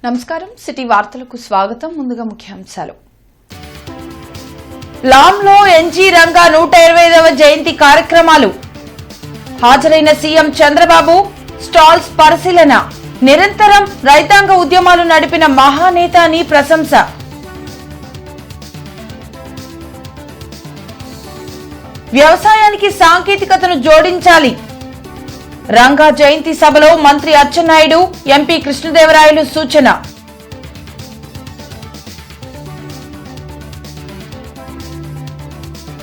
నమస్కారం సిటీ వార్తలకు స్వాగతం. ముందుగా ముఖ్యాంశాలు. లాంలో ఎన్జీ రంగా 125వ జయంతి కార్యక్రమాలు. హాజరైన సీఎం చంద్రబాబు. స్టాల్స్ పరిశీలన. నిరంతరం రైతాంగ ఉద్యమాలు నడిపిన మహానేత అని ప్రశంస. వ్యవసాయానికి సాంకేతికతను జోడించాలి. రంగా జయంతి సభలో మంత్రి అచ్చెన్నాయుడు, ఎంపీ కృష్ణదేవరాయలు సూచన.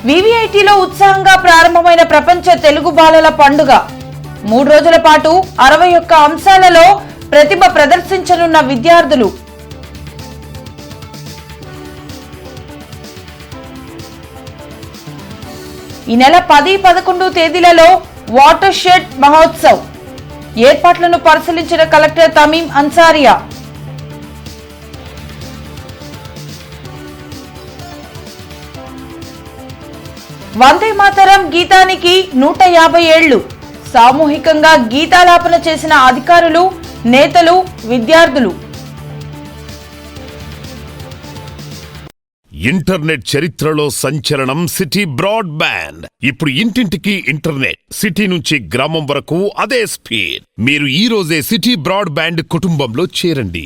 వివిఐటిలో ఉత్సాహంగా ప్రారంభమైన ప్రపంచ తెలుగు బాలల పండుగ. 3 రోజుల పాటు 61 అంశాలలో ప్రతిభ ప్రదర్శించనున్న విద్యార్థులు. ఈ నెల 10, 11 తేదీలలో వాటర్ షెడ్ మహోత్సవ్. ఏర్పాట్లను పరిశీలించిన కలెక్టర్ తమీం అన్సారియా. వందే మాతరం గీతానికి 150 ఏళ్లు. సామూహికంగా గీతాలాపన చేసిన అధికారులు, నేతలు, విద్యార్థులు. ఇంటర్నెట్ చరిత్రలో సంచలనం సిటీ బ్రాడ్బ్యాండ్. ఇప్పుడు ఇంటింటికి ఇంటర్నెట్. సిటీ నుంచి గ్రామం వరకు అదే స్పీడ్. మీరు ఈ రోజే సిటీ బ్రాడ్బ్యాండ్ కుటుంబంలో చేరండి.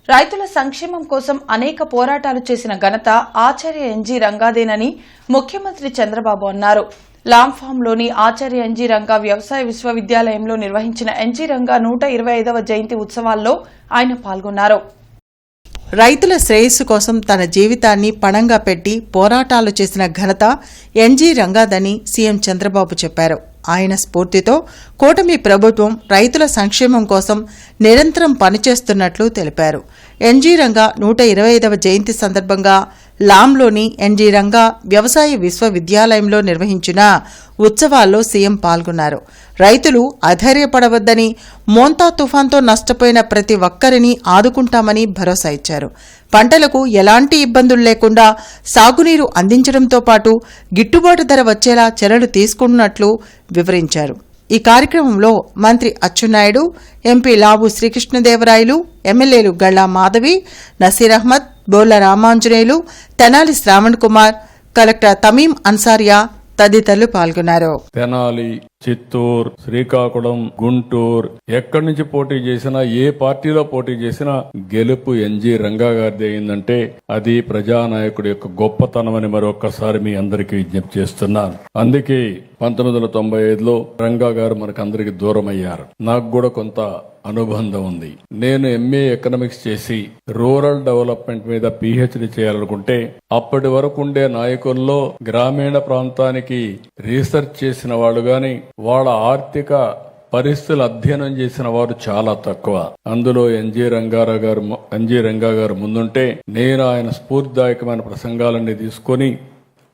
రైతుల సంక్షేమం కోసం అనేక పోరాటాలు చేసిన ఘనత ఆచార్య ఎన్జీ రంగాదేనని ముఖ్యమంత్రి చంద్రబాబు అన్నారు. లాంఫామ్లోని ఆచార్య ఎన్జీ రంగా వ్యవసాయ విశ్వవిద్యాలయంలో నిర్వహించిన ఎన్జీ రంగా 125వ జయంతి ఉత్సవాల్లో ఆయన పాల్గొన్నారు. రైతుల శ్రేయస్సు కోసం తన జీవితాన్ని పణంగా పెట్టి పోరాటాలు చేసిన ఘనత ఎన్జీ రంగాదని సీఎం చంద్రబాబు చెప్పారు. ఆయన స్ఫూర్తితో కూటమి ప్రభుత్వం రైతుల సంక్షేమం కోసం నిరంతరం పనిచేస్తున్నట్లు తెలిపారు. ఎన్జీ రంగా 125వ జయంతి సందర్భంగా లాంలోని ఎన్జీ రంగా వ్యవసాయ విశ్వవిద్యాలయంలో నిర్వహించిన ఉత్సవాల్లో సీఎం పాల్గొన్నారు. రైతులు అధైర్యపడవద్దని, మోంతా తుఫాన్తో నష్టపోయిన ప్రతి ఒక్కరిని ఆదుకుంటామని భరోసా ఇచ్చారు. పంటలకు ఎలాంటి ఇబ్బందులు లేకుండా సాగునీరు అందించడంతో పాటు గిట్టుబాటు ధర వచ్చేలా చర్యలు తీసుకున్నట్లు వివరించారు. ఈ కార్యక్రమంలో మంత్రి అచ్చెన్నాయుడు, ఎంపీ లావు శ్రీకృష్ణదేవరాయలు, ఎమ్మెల్యేలు గళ్లా మాధవి, నసీర్ అహ్మద్, బోర్ల రామాంజనేయులు, తెనాలి శ్రావణ్ కుమార్, కలెక్టర్ తమీం అన్సారియా తదితరులు పాల్గొన్నారు. తెనాలి, చిత్తూరు, శ్రీకాకుళం, గుంటూరు ఎక్కడి నుంచి పోటీ చేసినా, ఏ పార్టీలో పోటీ చేసినా గెలుపు ఎన్జీ రంగా గారిది అయిందంటే అది ప్రజానాయకుడి యొక్క గొప్పతనం అని మరొక్కసారి మీ అందరికీ విజ్ఞప్తి చేస్తున్నాను. అందుకే 1995లో రంగా గారు మనకందరికి దూరం అయ్యారు. నాకు కూడా కొంత అనుబంధం ఉంది. నేను ఎంఏ ఎకనామిక్స్ చేసి రూరల్ డెవలప్మెంట్ మీద పిహెచ్డి చేయాలనుకుంటే అప్పటి వరకు ఉండే నాయకుల్లో గ్రామీణ ప్రాంతానికి రీసెర్చ్ చేసిన వాళ్ళు గాని, వాళ్ళ ఆర్థిక పరిస్థితులు అధ్యయనం చేసిన వారు చాలా తక్కువ. అందులో ఎన్జీ రంగా గారు ముందుంటే నేను ఆయన స్ఫూర్తిదాయకమైన ప్రసంగాలన్నీ తీసుకొని,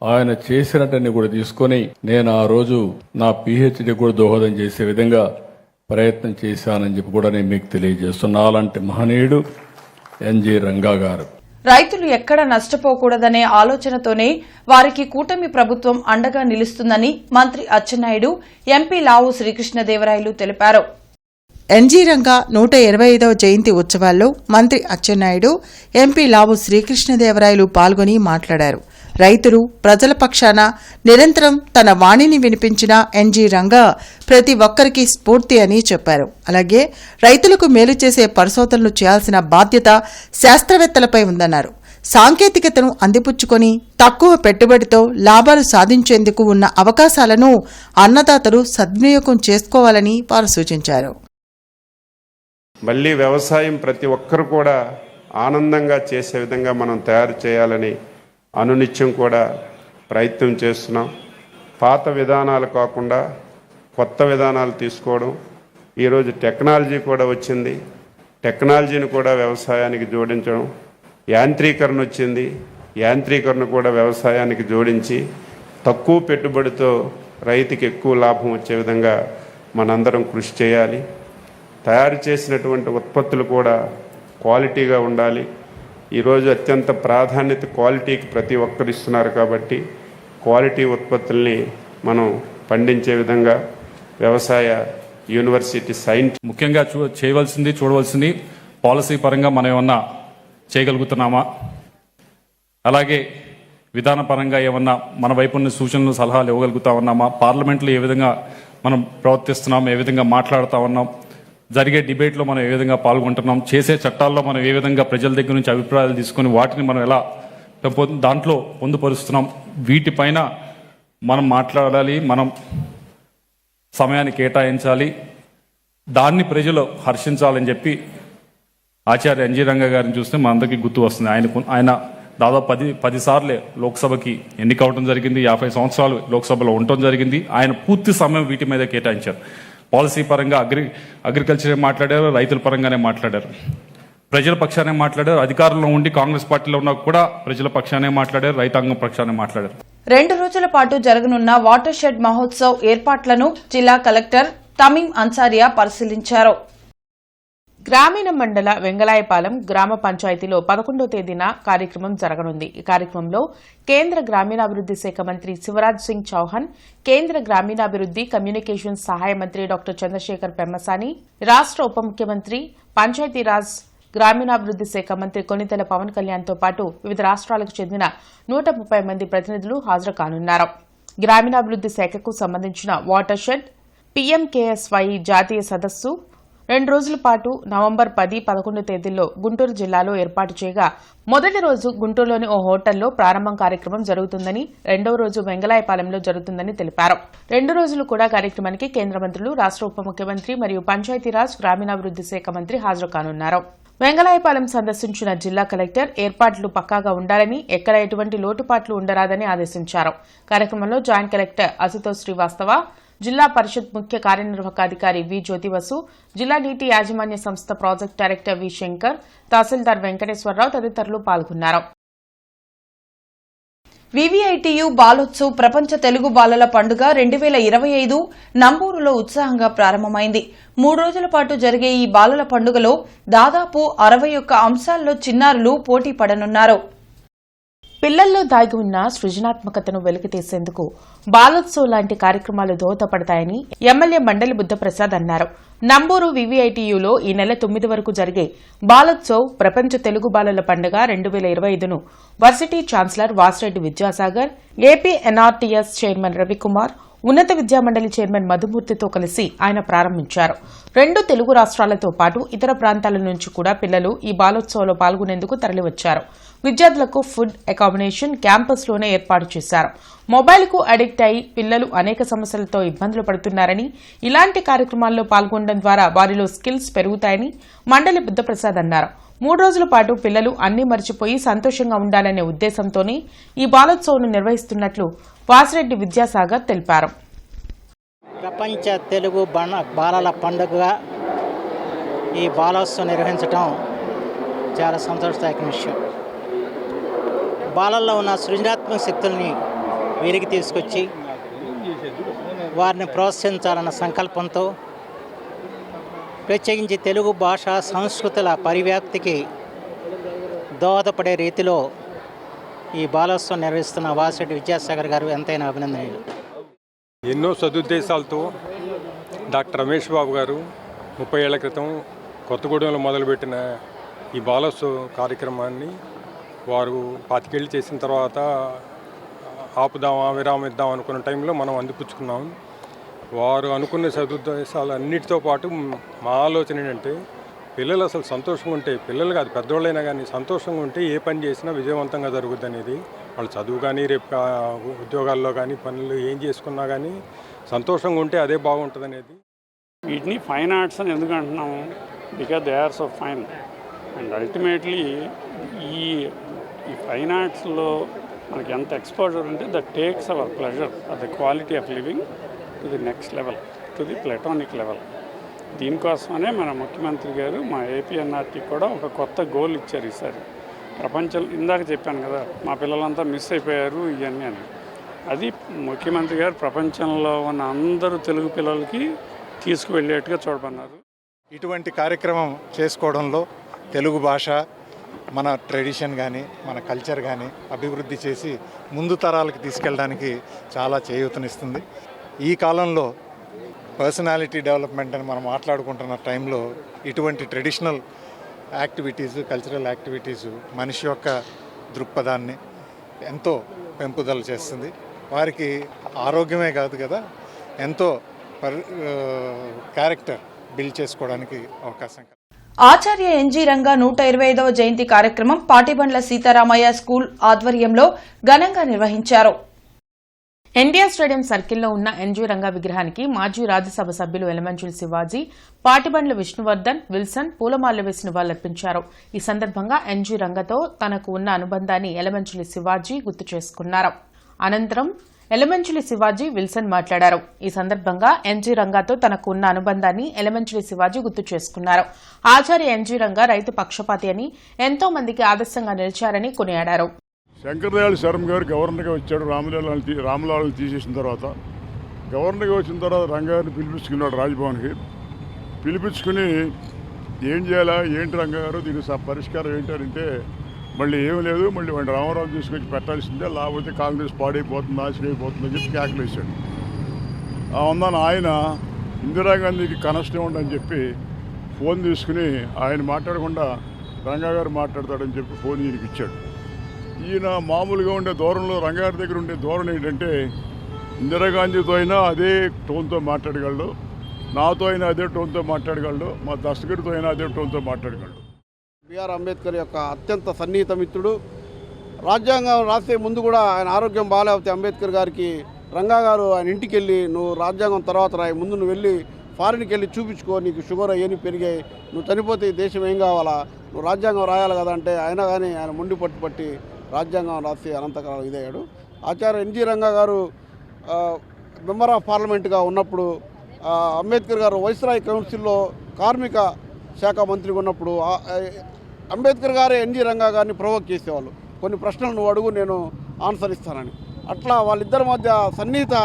ఆయన చేసినట్టన్ని కూడా తీసుకొని నేను ఆ రోజు నా పిహెచ్డి కూడా దోహదం చేసే విధంగా ప్రయత్నం చేశానని చెప్పి కూడా నేను మీకు తెలియజేస్తున్నా. అలాంటి మహనీయుడు ఎన్జీ రంగా గారు. రైతులు ఎక్కడ నష్టపోకూడదనే ఆలోచనతోనే వారికి కూటమి ప్రభుత్వం అండగా నిలుస్తుందని మంత్రి అచ్చెన్నాయుడు, ఎంపీ లావు శ్రీకృష్ణదేవరాయలు తెలిపారు. ఎన్జీ రంగా 125వ జయంతి ఉత్సవాల్లో మంత్రి అచ్చెన్నాయుడు, ఎంపీ లావు శ్రీకృష్ణదేవరాయలు పాల్గొని మాట్లాడారు. రైతులు, ప్రజల పక్షాన నిరంతరం తన వాణిని వినిపించిన ఎన్జీ రంగా ప్రతి ఒక్కరికి స్ఫూర్తి అని చెప్పారు. అలాగే రైతులకు మేలు చేసే పరిశోధనలు చేయాల్సిన బాధ్యత శాస్త్రవేత్తలపై ఉందన్నారు. సాంకేతికతను అందిపుచ్చుకొని తక్కువ పెట్టుబడితో లాభాలు సాధించేందుకు ఉన్న అవకాశాలను అన్నదాతలు సద్వినియోగం చేసుకోవాలని వారు సూచించారు. మళ్ళీ వ్యవసాయం ప్రతి ఒక్కరు కూడా ఆనందంగా చేసే విధంగా మనం తయారు చేయాలని అనునిత్యం కూడా ప్రయత్నం చేస్తున్నాం. పాత విధానాలు కాకుండా కొత్త విధానాలు తీసుకోవడం. ఈరోజు టెక్నాలజీ కూడా వచ్చింది. టెక్నాలజీని కూడా వ్యవసాయానికి జోడించడం. యాంత్రీకరణ వచ్చింది. యాంత్రీకరణ కూడా వ్యవసాయానికి జోడించి తక్కువ పెట్టుబడితో రైతుకి ఎక్కువ లాభం వచ్చే విధంగా మనందరం కృషి చేయాలి. తయారు చేసినటువంటి ఉత్పత్తులు కూడా క్వాలిటీగా ఉండాలి. ఈరోజు అత్యంత ప్రాధాన్యత క్వాలిటీకి ప్రతి ఒక్కరు ఇస్తున్నారు కాబట్టి క్వాలిటీ ఉత్పత్తుల్ని మనం పండించే విధంగా వ్యవసాయ యూనివర్సిటీ సైన్స్ ముఖ్యంగా చూడవలసింది పాలసీ పరంగా మనం ఏమన్నా చేయగలుగుతున్నామా, అలాగే విధానపరంగా ఏమన్నా మన వైపు ఉన్న సూచనలు సలహాలు ఇవ్వగలుగుతా ఉన్నామా, పార్లమెంట్లో ఏ విధంగా మనం ప్రవర్తిస్తున్నాం, ఏ విధంగా మాట్లాడుతూ ఉన్నాం, జరిగే డిబేట్లో మనం ఏ విధంగా పాల్గొంటున్నాం, చేసే చట్టాల్లో మనం ఏ విధంగా ప్రజల దగ్గర నుంచి అభిప్రాయాలు తీసుకొని వాటిని మనం ఎలా దాంట్లో పొందుపరుస్తున్నాం, వీటిపైన మనం మాట్లాడాలి, మనం సమయాన్ని కేటాయించాలి, దాన్ని ప్రజలు హర్షించాలని చెప్పి ఆచార్య ఎన్జీ రంగా గారిని చూస్తే మా అందరికీ గుర్తు వస్తుంది. ఆయన దాదాపు 10 సార్లు లోక్సభకి ఎన్నికవడం జరిగింది, 50 సంవత్సరాలు లోక్సభలో ఉండటం జరిగింది. ఆయన పూర్తి సమయం వీటి మీద కేటాయించారు. పాలసీ పరంగా అగ్రికల్చర్ మాట్లాడారు, రైతుల పరంగానే మాట్లాడారు, ప్రజల పక్షానే మాట్లాడారు, అధికారంలో ఉండి కాంగ్రెస్ పార్టీలో ఉన్నా కూడా ప్రజల పక్షానే మాట్లాడారు, రైతాంగం పక్షానే మాట్లాడారు. 2 రోజుల పాటు జరగనున్న వాటర్ షెడ్ మహోత్సవ్ ఏర్పాట్లను జిల్లా కలెక్టర్ తమీం అన్సారియా పరిశీలించారు. గ్రామీణ మండల వెంగళాయపాలెం గ్రామ పంచాయతీలో 11వ తేదీన కార్యక్రమం జరగనుంది. ఈ కార్యక్రమంలో కేంద్ర గ్రామీణాభివృద్ది శాఖ మంత్రి శివరాజ్ సింగ్ చౌహాన్, కేంద్ర గ్రామీణాభివృద్ది కమ్యూనికేషన్స్ సహాయ మంత్రి డాక్టర్ చంద్రశేఖర్ పెమ్మసాని, రాష్ట ఉప ముఖ్యమంత్రి పంచాయతీరాజ్ గ్రామీణాభివృద్ది శాఖ మంత్రి కొనితెల పవన్ కళ్యాణ్తో పాటు వివిధ రాష్ట్రాలకు చెందిన 130 మంది ప్రతినిధులు హాజరు కానున్నారు. గ్రామీణాభివృద్ది శాఖకు సంబంధించిన వాటర్ షెడ్ పీఎంకేఎస్వై జాతీయ సదస్సు 2 రోజుల పాటు నవంబర్ 10, 11 తేదీల్లో గుంటూరు జిల్లాలో ఏర్పాటు చేయగా, మొదటి రోజు గుంటూరులోని ఓ హోటల్లో ప్రారంభం కార్యక్రమం జరుగుతుందని, రెండవ రోజు వెంగళాయపాలెంలో జరుగుతుందని తెలిపారు. 2 రోజులు కూడా కార్యక్రమానికి కేంద్ర మంత్రులు, రాష్ట ఉప ముఖ్యమంత్రి మరియు పంచాయతీరాజ్ గ్రామీణాభివృద్ది శాఖ మంత్రి హాజరు కానున్నారు. వెంగళాయపాలెం సందర్శించిన జిల్లా కలెక్టర్ ఏర్పాట్లు పక్కాగా ఉండాలని, ఎక్కడ ఎటువంటి లోటుపాట్లు ఉండరాదని ఆదేశించారు. కార్యక్రమంలో జాయింట్ కలెక్టర్ అశుతోష్ శ్రీవాస్తవ, జిల్లా పరిషత్ ముఖ్య కార్యనిర్వాహకాధికారి వి జ్యోతివసు, జిల్లా నీటి యాజమాన్య సంస్థ ప్రాజెక్టు డైరెక్టర్ వి శంకర్, తహసీల్దార్ వెంకటేశ్వరరావు తదితరులు పాల్గొన్నారు. వివిఐటియు బాలోత్సవ్ ప్రపంచ తెలుగు బాలల పండుగ 2025 నంబూరులో ఉత్సాహంగా ప్రారంభమైంది. 3 రోజుల పాటు జరిగే ఈ బాలల పండుగలో దాదాపు 61 అంశాల్లో చిన్నారులు పోటీ పడనున్నారు. పిల్లల్లో దాగి ఉన్న సృజనాత్మకతను వెలికితీసేందుకు బాలోత్సవ్ లాంటి కార్యక్రమాలు దోహదపడతాయని ఎమ్మెల్యే మండలి బుద్ధప్రసాద్ అన్నారు. నంబూరు వివిఐటియులో ఈ నెల 9 వరకు జరిగే బాలోత్సవ్ ప్రపంచ తెలుగు బాలల పండుగ 2025ను varsity chancellor Vasireddy Vidyasagar, AP NRTS chairman Ravikumar, ఉన్నత విద్యామండలి చైర్మన్ మధుమూర్తితో కలిసి ఆయన ప్రారంభించారు. 2 తెలుగు రాష్ట్రాలతో పాటు ఇతర ప్రాంతాల నుంచి కూడా పిల్లలు ఈ బాలోత్సవంలో పాల్గొనేందుకు తరలివచ్చారు. విద్యార్థులకు ఫుడ్, అకామిడేషన్ క్యాంపస్లోనే ఏర్పాటు చేశారు. మొబైల్కు అడిక్ట్ అయి పిల్లలు అనేక సమస్యలతో ఇబ్బందులు పడుతున్నారని, ఇలాంటి కార్యక్రమాల్లో పాల్గొనడం ద్వారా వారిలో స్కిల్స్ పెరుగుతాయని మండలి బుద్ధప్రసాద్ అన్నారు. 3 రోజుల పాటు పిల్లలు అన్నీ మర్చిపోయి సంతోషంగా ఉండాలనే ఉద్దేశంతోనే ఈ బాలోత్సవ్ను నిర్వహిస్తున్నట్లు వాసిరెడ్డి విద్యాసాగర్ తెలిపారు. ప్రపంచ తెలుగు బాలల పండుగగా ఈ బాలోత్సవం నిర్వహించడం చాలా సంతోషదాయక విషయం. బాలల్లో ఉన్న సృజనాత్మక శక్తుల్ని వీరికి తీసుకొచ్చి వారిని ప్రోత్సహించాలన్న సంకల్పంతో, ప్రత్యేకించి తెలుగు భాష సంస్కృతుల పరివ్యాప్తికి దోహదపడే రీతిలో ఈ బాలోత్సవం నిర్వహిస్తున్న వాసిరెడ్డి విద్యాసాగర్ గారు ఎంతైనా అభినందనీయులు. ఎన్నో సదుద్దేశాలతో డాక్టర్ రమేష్ బాబు గారు 30 ఏళ్ల క్రితం కొత్తగూడెంలో మొదలుపెట్టిన ఈ బాలోత్సవ కార్యక్రమాన్ని వారు 25 ఏళ్ళు చేసిన తర్వాత ఆపుదామా, విరామం ఇద్దాం అనుకున్న టైంలో మనం అందిపుచ్చుకున్నాం. వారు అనుకున్న సదుద్దేశాలు అన్నిటితో పాటు మా ఆలోచన ఏంటంటే, పిల్లలు అసలు సంతోషంగా ఉంటే, పిల్లలు కాదు పెద్దవాళ్ళైనా కానీ సంతోషంగా ఉంటే ఏ పని చేసినా విజయవంతంగా జరుగుద్ది అనేది. వాళ్ళు చదువు కానీ, రేపు ఉద్యోగాల్లో కానీ, పనులు ఏం చేసుకున్నా కానీ సంతోషంగా ఉంటే అదే బాగుంటుంది అనేది. వీటిని ఫైన్ ఆర్ట్స్ అని ఎందుకు అంటున్నాము? Because they are so fine. And ultimately ఈ ఫైన్ ఆర్ట్స్లో మనకి ఎంత ఎక్స్పోజర్ ఉంటే that takes our pleasure of the quality of living to the next level, to the platonic level. దీనికోసమనే మన ముఖ్యమంత్రి గారు మా ఏపీఎన్ఆర్టీ కూడా ఒక కొత్త గోల్ ఇచ్చారు ఈసారి. ప్రపంచం ఇందాక చెప్పాను కదా, మా పిల్లలంతా మిస్ అయిపోయారు ఇవన్నీ అని. అది ముఖ్యమంత్రి గారు ప్రపంచంలో ఉన్న అందరూ తెలుగు పిల్లలకి తీసుకువెళ్ళేట్టుగా చూడమన్నారు. ఇటువంటి కార్యక్రమం చేసుకోవడంలో తెలుగు భాష, మన ట్రెడిషన్ కానీ, మన కల్చర్ కానీ అభివృద్ధి చేసి ముందు తరాలకు తీసుకెళ్ళడానికి చాలా చేయూతనిస్తుంది. ఈ కాలంలో పర్సనాలిటీ డెవలప్మెంట్ అని మనం మాట్లాడుకుంటున్న టైంలో ఇటువంటి ట్రెడిషనల్ యాక్టివిటీస్, కల్చరల్ యాక్టివిటీస్ మనిషి యొక్క దృక్పథాన్ని ఎంతో పెంపుదల చేస్తుంది. వారికి ఆరోగ్యమే కాదు కదా, ఎంతో క్యారెక్టర్ బిల్డ్ చేసుకోవడానికి అవకాశం. ఆచార్య ఎన్జీ రంగా 125వ జయంతి కార్యక్రమం పాటిబండ్ల సీతారామయ్య స్కూల్ ఆధ్వర్యంలో ఘనంగా నిర్వహించారు. ఎన్టీఆర్ స్టేడియం సర్కిల్లో ఉన్న ఎన్జీ రంగా విగ్రహానికి మాజీ రాజ్యసభ సభ్యులు ఎలమంచుల శివాజీ, పాటిబండ్ల విష్ణువర్ధన్, విల్సన్ పూలమాలలు వేసి నివాళులర్పించారు. ఈ సందర్భంగా ఎన్జీ రంగతో తనకు ఉన్న అనుబంధాన్ని ఎలమంచుల శివాజీ గుర్తు చేసుకున్నారు. అనంతరం ఎలమంచులి శివాజీ, విల్సన్ మాట్లాడారు. ఈ సందర్భంగా ఎన్జీ రంగాతో తనకు ఉన్న అనుబంధాన్ని ఎలమంచులి శివాజీ గుర్తు చేసుకున్నారు. ఆచార్య ఎన్జీ రంగా రైతు పక్షపాతి అని, ఎంతో మందికి ఆదర్శంగా నిలిచారని కొనియాడారు. శంకరదయాళ శర్మ గారు గవర్నర్గా వచ్చాడు. రామలాలను తీసేసిన తర్వాత గవర్నర్గా వచ్చిన తర్వాత రంగారిని పిలిపించుకున్నాడు రాజ్భవన్కి. పిలిపించుకుని ఏం చేయాలా, ఏంటి రంగా గారు దీనికి పరిష్కారం ఏంటంటే మళ్ళీ ఏం లేదు, మళ్ళీ వాడిని రామారావు తీసుకొచ్చి పెట్టాల్సిందే, లేకపోతే కాంగ్రెస్ పాడైపోతుంది, నాశనం అయిపోతుందని చెప్పి కేకలు వేశాడు. ఆ ఉందని ఆయన ఇందిరాగాంధీకి కనెక్షన్ ఇవ్వండి అని చెప్పి ఫోన్ తీసుకుని ఆయన మాట్లాడకుండా రంగా గారు మాట్లాడతాడని చెప్పి ఫోన్ ఈయనకి ఇచ్చాడు. ఈయన మామూలుగా ఉండే దూరంలో రంగారి దగ్గర ఉండే ధోరణి ఏంటంటే ఇందిరాగాంధీతో అయినా అదే టోన్తో మాట్లాడగలడు, నాతో అయినా అదే టోన్తో మాట్లాడగలడు, మా దర్శకుడితో అయినా అదే టోన్తో మాట్లాడగలడు. బిఆర్ అంబేద్కర్ యొక్క అత్యంత సన్నిహిత మిత్రుడు. రాజ్యాంగం రాసే ముందు కూడా ఆయన ఆరోగ్యం బాగాలేకపోతే అంబేద్కర్ గారికి రంగా గారు ఆయన ఇంటికి వెళ్ళి, నువ్వు రాజ్యాంగం తర్వాత రాయి, ముందు నువ్వు వెళ్ళి ఫారిన్కి వెళ్ళి చూపించుకో, నీకు షుగర్ అవన్నీ పెరిగాయి, నువ్వు చనిపోతే ఈ దేశం ఏం కావాలా, నువ్వు రాజ్యాంగం రాయాలి కదా అంటే అయినా కానీ ఆయన మొండి పట్టి రాజ్యాంగం రాసి అనంతకాలం ఇదయ్యాడు. ఆచార్య ఎన్జీ రంగా గారు మెంబర్ ఆఫ్ పార్లమెంట్గా ఉన్నప్పుడు అంబేద్కర్ గారు వైస్రాయ్ కౌన్సిల్లో కార్మిక శాఖ మంత్రిగా ఉన్నప్పుడు అంబేద్కర్ గారే ఎన్జీ రంగా గారిని ప్రొవోక్ చేసేవాళ్ళు. కొన్ని ప్రశ్నలు నువ్వు అడుగు, నేను ఆన్సర్ ఇస్తానని. అట్లా వాళ్ళిద్దరి మధ్య సన్నిహిత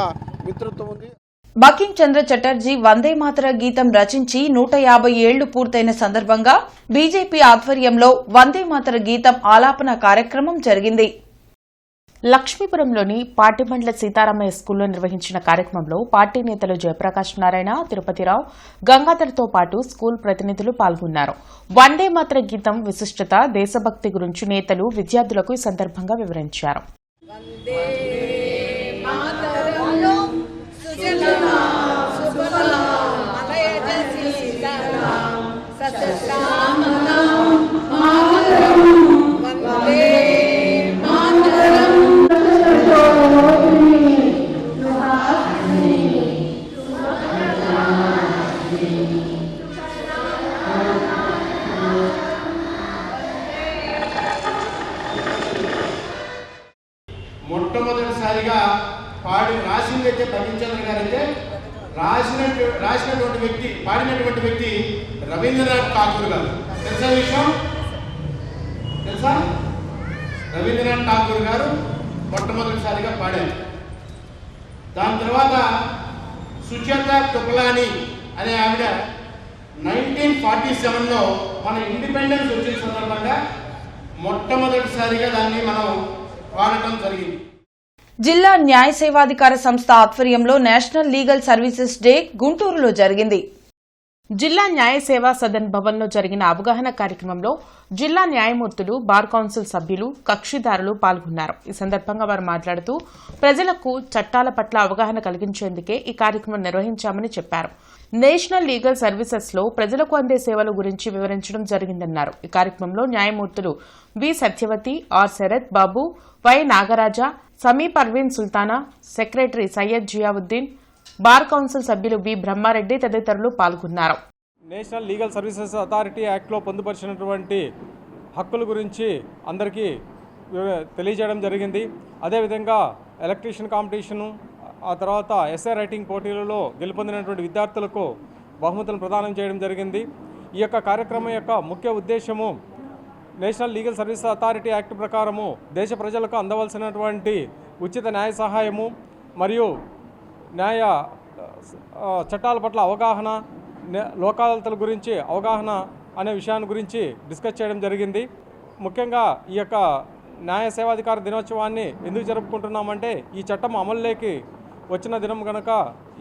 మిత్రత్వం ఉంది. బకిం చంద్ర చటర్జీ వందే మాతర గీతం రచించి 150 ఏళ్లు పూర్తయిన సందర్భంగా బీజేపీ ఆధ్వర్యంలో వందే మాతర గీతం ఆలాపన కార్యక్రమం జరిగింది. లక్ష్మీపురంలోని పాటిబండ్ల సీతారామయ్య స్కూల్లో నిర్వహించిన కార్యక్రమంలో పార్టీ నేతలు జయప్రకాష్ నారాయణ, తిరుపతిరావు, గంగాధర్తో పాటు స్కూల్ ప్రతినిధులు పాల్గొన్నారు. వందే మాతర గీతం విశిష్టత, దేశభక్తి గురించి నేతలు విద్యార్థులకు ఈ సందర్భంగా వివరించారు. మొట్టమొదటిసారిగా రాసిందైతే బకించంద్ర గారైతే రాసినటువంటి వ్యక్తి, పాడినటువంటి వ్యక్తి రవీంద్రనాథ్ ఠాకూర్ గారు. తెలుసా విషయం? తెలుసా? రవీంద్రనాథ్ ఠాకూర్ గారు మొట్టమొదటిసారిగా పాడారు. దాని తర్వాత సుచేత తుప్లాని అనే ఆవిడ 1947లో మన ఇండిపెండెన్స్ వచ్చిన సందర్భంగా మొట్టమొదటిసారిగా దాన్ని మనం వాడటం జరిగింది. జిల్లా న్యాయ సేవాధికార సంస్థ ఆధ్వర్యంలో నేషనల్ లీగల్ సర్వీసెస్ డే గుంటూరులో జరిగింది. జిల్లా న్యాయ సేవా సదన్ భవన్లో జరిగిన అవగాహన కార్యక్రమంలో జిల్లా న్యాయమూర్తులు, బార్ కౌన్సిల్ సభ్యులు, కక్షిదారులు పాల్గొన్నారు. ఈ సందర్భంగా వారు మాట్లాడుతూ ప్రజలకు చట్టాల పట్ల అవగాహన కలిగించేందుకే ఈ కార్యక్రమం నిర్వహించామని చెప్పారు. నేషనల్ లీగల్ సర్వీసెస్ లో ప్రజలకు అందే సేవల గురించి వివరించడం జరిగిందన్నారు. ఈ కార్యక్రమంలో న్యాయమూర్తులు V Satyavathi, R Sarath Babu, Y Nagaraja, Sami Parveen Sultana, secretary Syed Ziauddin, bar council సభ్యులు వి బ్రహ్మారెడ్డి తదితరులు పాల్గొన్నారు. నేషనల్ లీగల్ సర్వీసెస్ అథారిటీ యాక్ట్లో పొందుపరిచినటువంటి హక్కుల గురించి అందరికీ తెలియజేయడం జరిగింది. అదేవిధంగా ఎలక్ట్రీషియన్ కాంపిటీషను, ఆ తర్వాత ఎస్ఏ రైటింగ్ పోటీలలో గెలుపొందినటువంటి విద్యార్థులకు బహుమతులను ప్రదానం చేయడం జరిగింది. ఈ యొక్క కార్యక్రమం యొక్క ముఖ్య ఉద్దేశము national legal services authority act ప్రకారము దేశ ప్రజలకు అందవలసినటువంటి ఉచిత న్యాయ సహాయము మరియు న్యాయ చట్టాల పట్ల అవగాహన, లోకాదాలతల గురించి అవగాహన అనే విషయాన్ని గురించి డిస్కస్ చేయడం జరిగింది. ముఖ్యంగా ఈ యొక్క న్యాయ సేవాధికార దినోత్సవాన్ని ఎందుకు జరుపుకుంటున్నామంటే ఈ చట్టం అమలులోకి వచ్చిన దినం కనుక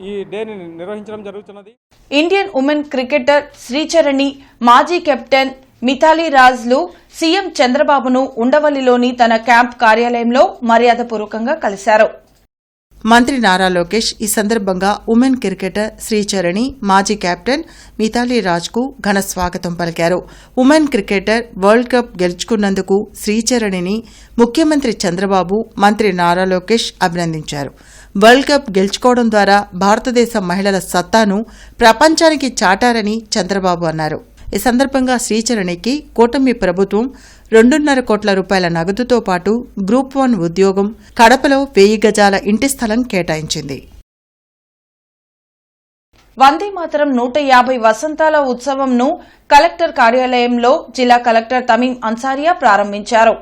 ఈ డేని నిర్వహించడం జరుగుతున్నది. ఇండియన్ ఉమెన్ క్రికెటర్ శ్రీచరణి, మాజీ కెప్టెన్ మిథాలీ రాజ్లు సీఎం చంద్రబాబును ఉండవల్లిలోని తన క్యాంప్ కార్యాలయంలో మర్యాదపూర్వకంగా కలిశారు. మంత్రి నారా లోకేష్ ఈ సందర్భంగా ఉమెన్ క్రికెటర్ శ్రీచరణి, మాజీ కెప్టెన్ మిథాలీ రాజ్కు ఘన స్వాగతం పలికారు. ఉమెన్ క్రికెటర్ వరల్డ్ కప్ గెలుచుకున్నందుకు శ్రీచరణిని ముఖ్యమంత్రి చంద్రబాబు, మంత్రి నారా లోకేష్ అభినందించారు. వరల్డ్ కప్ గెలుచుకోవడం ద్వారా భారతదేశ మహిళల సత్తాను ప్రపంచానికి చాటారని చంద్రబాబు అన్నారు. ఈ సందర్భంగా శ్రీచరణికి కూటమి ప్రభుత్వం 2.5 కోట్ల రూపాయల నగదుతో పాటు గ్రూప్ 1 ఉద్యోగం, కడపలో 1000 గజాల ఇంటి స్థలం కేటాయించింది. వందే మాతరం 150 వసంతాల ఉత్సవంను కలెక్టర్ కార్యాలయంలో జిల్లా కలెక్టర్ తమీం అన్సారియా ప్రారంభించారు.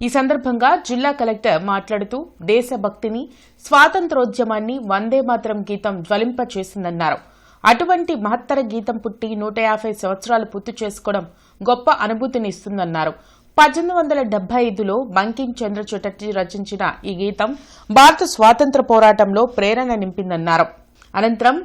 ఈ సందర్భంగా జిల్లా కలెక్టర్ మాట్లాడుతూ దేశభక్తిని, స్వాతంత్రోద్యమాన్ని వందే మాతరం గీతం జ్వలింపచేసిందన్నారు. అటువంటి మహత్తర గీతం పుట్టి 150 సంవత్సరాలు పూర్తి చేసుకోవడం గొప్ప అనుభూతిని ఇస్తుందన్నారు. 1875లో బంకిం చంద్ర చటర్జీ రచించిన ఈ గీతం భారత స్వాతంత్ర పోరాటంలో ప్రేరణ నింపిందన్నారు. అనంతరం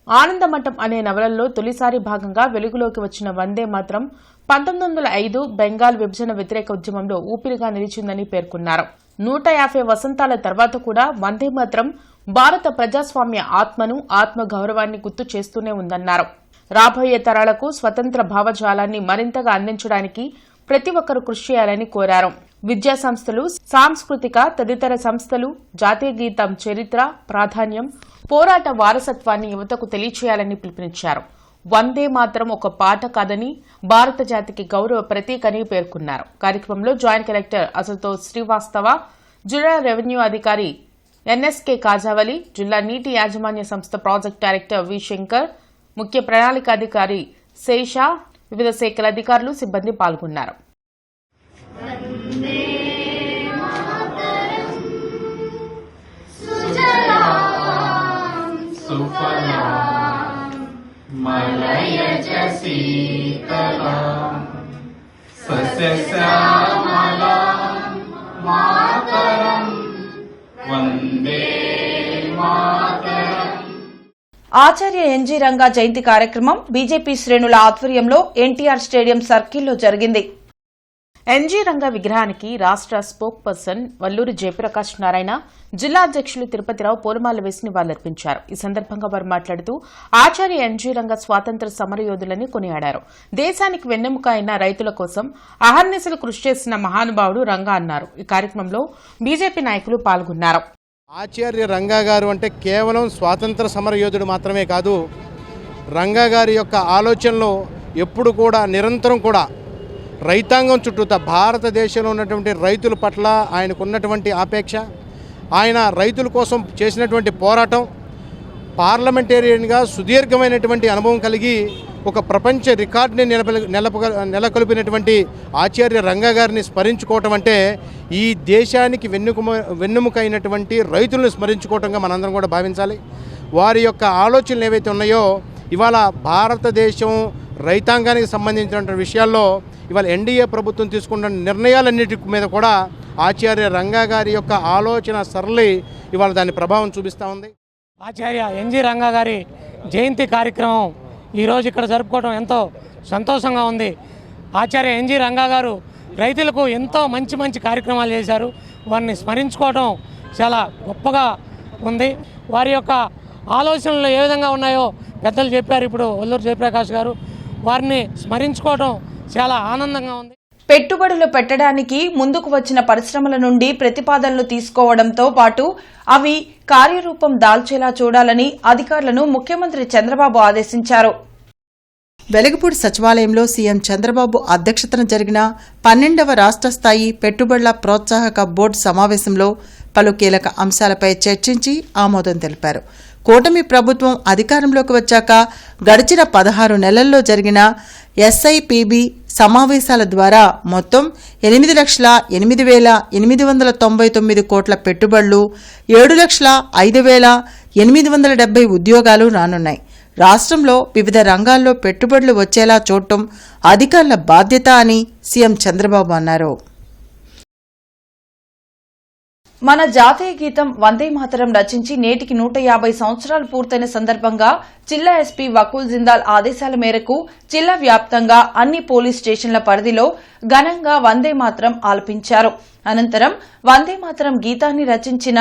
ఆనందమఠం అనే నవలలో తొలిసారి భాగంగా వెలుగులోకి వచ్చిన వందే మాత్రం 1905 బెంగాల్ విభజన వ్యతిరేక ఉద్యమంలో ఊపిరిగా నిలిచిందని పేర్కొన్నారు. 150 వసంతాల తర్వాత కూడా వందే మాత్రం భారత ప్రజాస్వామ్య ఆత్మను, ఆత్మ గౌరవాన్ని గుర్తు చేస్తూనే ఉందన్నారు. రాబోయే తరాలకు స్వతంత్ర భావజాలాన్ని మరింతగా అందించడానికి ప్రతి ఒక్కరూ కృషి చేయాలని కోరారు. విద్యా సంస్థలు, సాంస్కృతిక తదితర సంస్థలు జాతీయ గీతం చరిత్ర, ప్రాధాన్యం, పోరాట వారసత్వాన్ని యువతకు తెలియచేయాలని పిలుపునిచ్చారు. వందే మాత్రం ఒక పాట కాదని భారత జాతికి గౌరవ ప్రతీకని పేర్కొన్నారు. కార్యక్రమంలో జాయింట్ కలెక్టర్ అశుతోష్ శ్రీవాస్తవ, జిల్లా రెవెన్యూ అధికారి ఎన్ఎస్కే కాజావలి, జిల్లా నీటి యాజమాన్య సంస్థ ప్రాజెక్ట్ డైరెక్టర్ వి శంకర్, ముఖ్య ప్రణాళికాధికారి శేష, వివిధ శాఖల అధికారులు, సిబ్బంది పాల్గొన్నారు. ఆచార్య ఎన్జీ రంగా జయంతి కార్యక్రమం బీజేపీ శ్రేణుల ఆధ్వర్యంలో ఎన్టీఆర్ స్టేడియం సర్కిల్లో జరిగింది. ఎన్జీ రంగా విగ్రహానికి రాష్ట్ర స్పోక్ పర్సన్ వల్లూరి జయప్రకాష్ నారాయణ, జిల్లా అధ్యక్షులు తిరుపతిరావు పూలమాల వేసి నివాళులర్పించారు. ఈ సందర్భంగా వారు మాట్లాడుతూ ఆచార్య ఎన్జీ రంగా స్వాతంత్ర సమరయోధులని కొనియాడారు. దేశానికి వెన్నెముక అయిన రైతుల కోసం అహర్నిశలు కృషి చేసిన మహానుభావుడు రంగా అన్నారు. ఈ కార్యక్రమంలో బీజేపీ నాయకులు పాల్గొన్నారు. ఆచార్య రంగా గారు అంటే కేవలం స్వాతంత్ర సమరయోధుడు మాత్రమే కాదు, రంగా గారి యొక్క ఆలోచనలో ఎప్పుడు కూడా నిరంతరం కూడా రైతాంగం చుట్టూతా భారతదేశంలో ఉన్నటువంటి రైతుల పట్ల ఆయనకున్నటువంటి ఆపేక్ష, ఆయన రైతుల కోసం చేసినటువంటి పోరాటం, పార్లమెంటేరియన్గా సుదీర్ఘమైనటువంటి అనుభవం కలిగి ఒక ప్రపంచ రికార్డుని నెలకొల్పినటువంటి ఆచార్య రంగా గారిని స్మరించుకోవటం అంటే ఈ దేశానికి వెన్నెముక అయినటువంటి రైతులను స్మరించుకోవటంగా మనందరం కూడా భావించాలి. వారి యొక్క ఆలోచనలు ఏవైతే ఉన్నాయో ఇవాళ భారతదేశం రైతాంగానికి సంబంధించినటువంటి విషయాల్లో ఇవాళ ఎన్డీఏ ప్రభుత్వం తీసుకున్న నిర్ణయాలన్నిటి మీద కూడా ఆచార్య రంగా గారి యొక్క ఆలోచన సరళి ఇవాళ దాని ప్రభావం చూపిస్తూ ఉంది. ఆచార్య ఎన్జీ రంగా గారి జయంతి కార్యక్రమం ఈరోజు ఇక్కడ జరుపుకోవడం ఎంతో సంతోషంగా ఉంది. ఆచార్య ఎన్జీ రంగా గారు రైతులకు ఎంతో మంచి మంచి కార్యక్రమాలు చేశారు. వారిని స్మరించుకోవడం చాలా గొప్పగా ఉంది. వారి యొక్క ఆలోచనలు ఏ విధంగా ఉన్నాయో పెద్దలు చెప్పారు. ఇప్పుడు వల్లూరు జయప్రకాష్ గారు, వారిని స్మరించుకోవడం చాలా ఆనందంగా ఉంది. పెట్టుబడులు పెట్టడానికి ముందుకు వచ్చిన పరిశ్రమల నుండి ప్రతిపాదనలు తీసుకోవడంతో పాటు అవి కార్యరూపం దాల్చేలా చూడాలని అధికారులను ముఖ్యమంత్రి చంద్రబాబు ఆదేశించారు. వెలగపూడి సచివాలయంలో సీఎం చంద్రబాబు అధ్యక్షతన జరిగిన 12వ రాష్ట్ర స్థాయి పెట్టుబడుల ప్రోత్సాహక బోర్డు సమావేశంలో పలు కీలక అంశాలపై చర్చించి ఆమోదం తెలిపారు. కూటమి ప్రభుత్వం అధికారంలోకి వచ్చాక గడిచిన 16 నెలల్లో జరిగిన ఎస్ఐపిబి సమావేశాల ద్వారా మొత్తం 8,08,899 కోట్ల పెట్టుబడులు, 7,05,870 ఉద్యోగాలు రానున్నాయి. రాష్ట్రంలో వివిధ రంగాల్లో పెట్టుబడులు వచ్చేలా చూడటం అధికారుల బాధ్యత అని సీఎం చంద్రబాబు అన్నారు. మన జాతీయ గీతం వందే మాతరం రచించి నేటికి 150 సంవత్సరాలు పూర్తయిన సందర్భంగా జిల్లా ఎస్పీ వకుల్ జిందాల్ ఆదేశాల మేరకు జిల్లా వ్యాప్తంగా అన్ని పోలీస్ స్టేషన్ల పరిధిలో ఘనంగా వందే మాతరం ఆలపించారు. అనంతరం వందే మాతరం గీతాన్ని రచించిన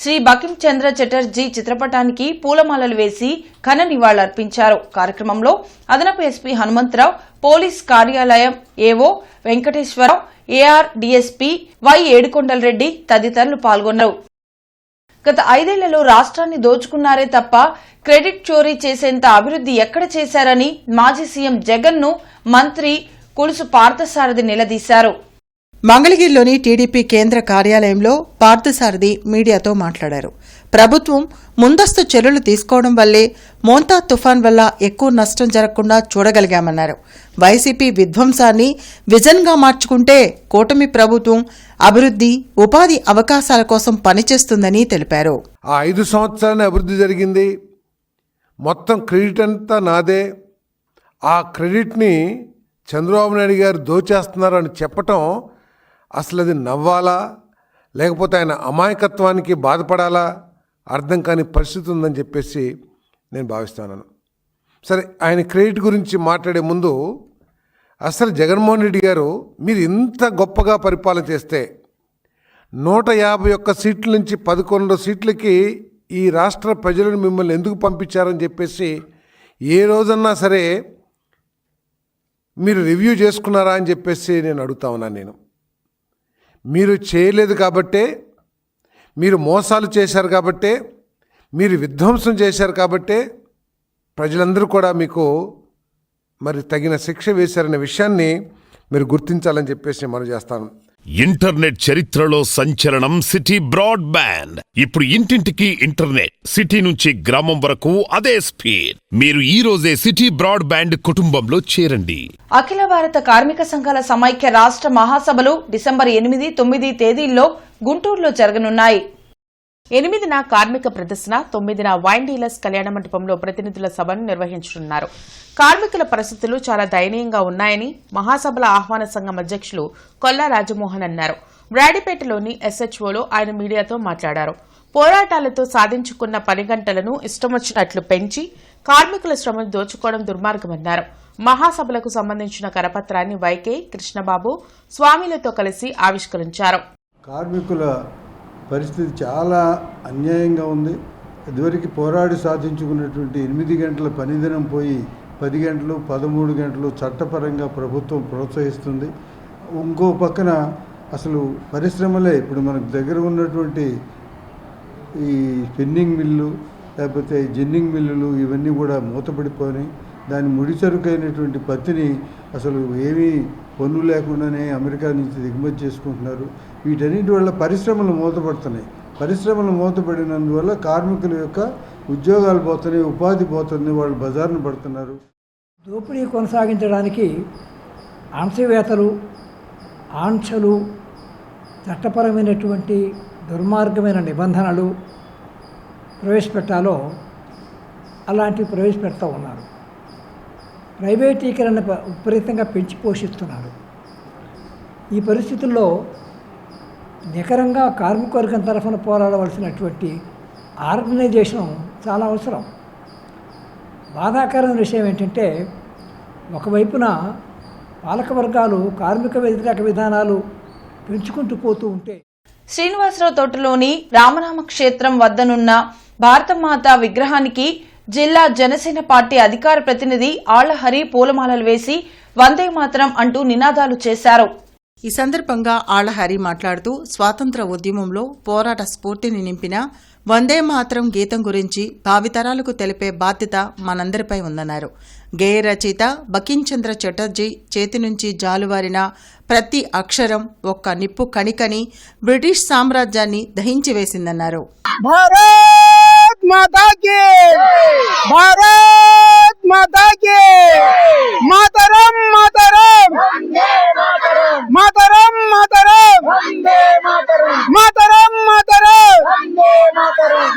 శ్రీ బకిం చంద్ర చటర్జీ చిత్రపటానికి పూలమాలలు వేసి ఘన నివాళులర్పించారు. కార్యక్రమంలో అదనపు ఎస్పీ హనుమంతరావు, పోలీస్ కార్యాలయం ఏవో వెంకటేశ్వరరావు, ఏఆర్ డీఎస్పీ వై ఏడుకొండలరెడ్డి తదితరులు పాల్గొన్నారు. గత 5 ఏళ్లలో రాష్ట్రాన్ని దోచుకున్నారే తప్ప క్రెడిట్ చోరీ చేసేంత అభివృద్ది ఎక్కడ చేశారని మాజీ సీఎం జగన్ ను మంత్రి కులుసు పార్థసారథి నిలదీశారు. మంగళగిరిలోని టీడీపీ కేంద్ర కార్యాలయంలో పార్థసారథి మీడియాతో మాట్లాడారు. ప్రభుత్వం ముందస్తు చర్యలు తీసుకోవడం వల్లే మోంతా తుఫాన్ వల్ల ఎక్కువ నష్టం జరగకుండా చూడగలిగామన్నారు. వైసీపీ విధ్వంసాన్ని విజన్గా మార్చుకుంటే కూటమి ప్రభుత్వం అభివృద్ది, ఉపాధి అవకాశాల కోసం పనిచేస్తుందని తెలిపారు. ఆ 5 సంవత్సరాలు అభివృద్ధి జరిగింది, మొత్తం క్రెడిట్ అంతా నాదే, ఆ క్రెడిట్ని చంద్రబాబు నాయుడు గారు దోచేస్తున్నారు అని చెప్పటం అసలు అది నవ్వాలా లేకపోతే ఆయన అమాయకత్వానికి బాధపడాలా అర్థం కాని పరిస్థితి ఉందని చెప్పేసి నేను భావిస్తున్నాను. సరే, ఆయన క్రెడిట్ గురించి మాట్లాడే ముందు అసలు జగన్మోహన్ రెడ్డి గారు మీరు ఇంత గొప్పగా పరిపాలన చేస్తే 151 సీట్ల నుంచి 11 సీట్లకి ఈ రాష్ట్ర ప్రజలను మిమ్మల్ని ఎందుకు పంపించారని చెప్పేసి ఏ రోజన్నా సరే మీరు రివ్యూ చేసుకున్నారా అని చెప్పేసి నేను అడుగుతా ఉన్నాను. మీరు చేయలేదు కాబట్టే, మీరు మోసాలు చేశారు కాబట్టే, మీరు విధ్వంసం చేశారు కాబట్టే ప్రజలందరూ కూడా మీకు మరి తగిన శిక్ష వేశారనే విషయాన్ని మీరు గుర్తించాలని చెప్పేసి మనం చేస్తాను. ఇంటర్నెట్ చరిత్రలో సంచలనం సిటీ బ్రాడ్బ్యాండ్. ఇప్పుడు ఇంటింటికి ఇంటర్నెట్, సిటీ నుంచి గ్రామం వరకు అదే స్పీడ్. మీరు ఈ రోజే సిటీ బ్రాడ్బ్యాండ్ కుటుంబంలో చేరండి. అఖిల భారత కార్మిక సంఘాల సమైక్య రాష్ట్ర మహాసభలు డిసెంబర్ 8, 9 తేదీల్లో గుంటూరులో జరగనున్నాయి. 8న కార్మిక ప్రదర్శన, 9న వైన్ డీలర్స్ కళ్యాణ మండపంలో ప్రతినిధుల సభను నిర్వహించనున్నారు. కార్మికుల పరిస్థితులు చాలా దయనీయంగా ఉన్నాయని మహాసభల ఆహ్వాన సంఘం అధ్యక్షులు కొల్లా రాజమోహన్ అన్నారు. బ్రాడీపేటలోని ఎస్హెచ్ఓలో ఆయన మీడియాతో మాట్లాడారు. పోరాటాలతో సాధించుకున్న పని గంటలను ఇష్టమొచ్చినట్లు పెంచి కార్మికుల శ్రమను దోచుకోవడం దుర్మార్గమన్నారు. మహాసభలకు సంబంధించిన కరపత్రాన్ని వైకే, కృష్ణబాబు, స్వామిలతో కలిసి ఆవిష్కరించారు. కార్మికుల పరిస్థితి చాలా అన్యాయంగా ఉంది. ఇదివరకు పోరాడి సాధించుకున్నటువంటి 8 గంటల పనిదినం పోయి 10 గంటలు, 13 గంటలు చట్టపరంగా ప్రభుత్వం ప్రోత్సహిస్తుంది. ఇంకో పక్కన అసలు పరిశ్రమలే ఇప్పుడు మనకు దగ్గర ఉన్నటువంటి ఈ స్పిన్నింగ్ మిల్లు లేకపోతే జిన్నింగ్ మిల్లులు ఇవన్నీ కూడా మూతపడిపోయినాయి. దాని ముడిసరుకైనటువంటి పత్తిని అసలు ఏమీ పన్ను లేకుండానే అమెరికా నుంచి దిగుమతి చేసుకుంటున్నారు. వీటన్నిటి వల్ల పరిశ్రమలు మూతపడుతున్నాయి. పరిశ్రమలు మూతపడినందువల్ల కార్మికుల యొక్క ఉద్యోగాలు పోతున్నాయి, ఉపాధి పోతుంది, వాళ్ళు బజారును పడుతున్నారు. దోపిడీ కొనసాగించడానికి అణచివేతలు, ఆంక్షలు, చట్టపరమైనటువంటి దుర్మార్గమైన నిబంధనలు ప్రవేశపెట్టాలో అలాంటివి ప్రవేశపెడతా ఉన్నారు. ప్రైవేటీకరణ విపరీతంగా పెంచి పోషిస్తున్నారు. ఈ పరిస్థితుల్లో నికరంగా కార్మిక వర్గం తరఫున పోరాడవలసినటువంటి ఆర్గనైజేషన్ చాలా అవసరం. బాధాకరమైన విషయం ఏంటంటే ఒకవైపున పాలక వర్గాలు కార్మిక వ్యతిరేక విధానాలు పెంచుకుంటూ పోతూ ఉంటే శ్రీనివాసరావు తోటలోని రామనామ క్షేత్రం వద్దనున్న భారతమాత విగ్రహానికి జిల్లా జనసేన పార్టీ అధికార ప్రతినిధి ఆళ్లహరి పూలమాలలు వేసి వందే మాతరం అంటూ నినాదాలు చేశారు. ఈ సందర్భంగా ఆళ్లహరి మాట్లాడుతూ స్వాతంత్ర ఉద్యమంలో పోరాట స్ఫూర్తిని నింపిన వందే మాతరం గీతం గురించి భావితరాలకు తెలిపే బాధ్యత మనందరిపై ఉందన్నారు. గేయ రచయిత బకించంద్ర చటర్జీ చేతి నుంచి జాలువారిన ప్రతి అక్షరం ఒక్క నిప్పు కణికని బ్రిటిష్ సామ్రాజ్యాన్ని దహించి వేసిందన్నారు. భారత్ మాతా కీ, భారత్ మాతా కీ, మాతరం మాతరం, మాతరం మాతరం, మాతరం మాతరం,